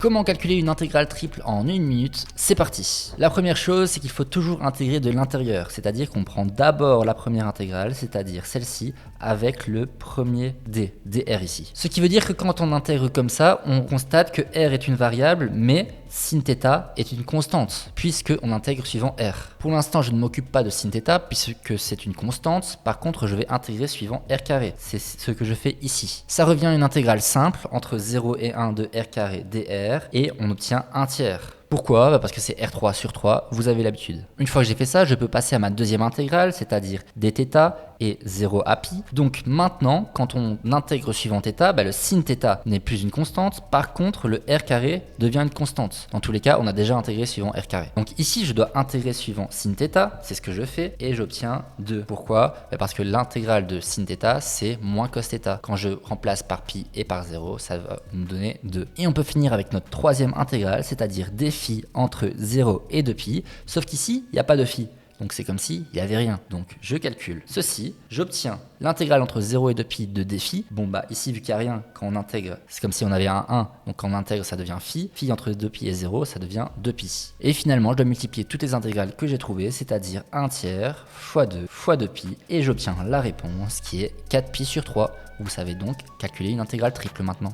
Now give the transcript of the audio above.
Comment calculer une intégrale triple en 1 minute? C'est parti. La première chose, c'est qu'il faut toujours intégrer de l'intérieur, c'est-à-dire qu'on prend d'abord la première intégrale, c'est-à-dire celle-ci, avec le premier d, dr ici. Ce qui veut dire que quand on intègre comme ça, on constate que r est une variable, mais sin θ est une constante, puisqu'on intègre suivant r. Pour l'instant, je ne m'occupe pas de sin θ, puisque c'est une constante. Par contre, je vais intégrer suivant r carré. C'est ce que je fais ici. Ça revient à une intégrale simple, entre 0 et 1 de r carré dr, et on obtient 1 tiers. Pourquoi? Parce que c'est R3 sur 3, vous avez l'habitude. Une fois que j'ai fait ça, je peux passer à ma deuxième intégrale, c'est-à-dire dθ et 0 à pi. Donc maintenant, quand on intègre suivant θ, le sin θ n'est plus une constante, par contre le r carré devient une constante. Dans tous les cas, on a déjà intégré suivant r carré. Donc ici, je dois intégrer suivant sin θ, c'est ce que je fais, et j'obtiens 2. Pourquoi? Parce que l'intégrale de sin θ, c'est moins cos θ. Quand je remplace par pi et par 0, ça va nous donner 2. Et on peut finir avec notre troisième intégrale, c'est-à-dire dφ entre 0 et 2π, sauf qu'ici, il n'y a pas de phi. Donc c'est comme s'il n'y avait rien. Donc je calcule ceci, j'obtiens l'intégrale entre 0 et 2π de dφ. Bon ici vu qu'il n'y a rien, quand on intègre, c'est comme si on avait un 1, donc quand on intègre ça devient phi. Phi entre 2π et 0, ça devient 2π. Et finalement je dois multiplier toutes les intégrales que j'ai trouvées, c'est-à-dire 1 tiers fois 2 fois 2π, et j'obtiens la réponse qui est 4π sur 3. Vous savez donc calculer une intégrale triple maintenant.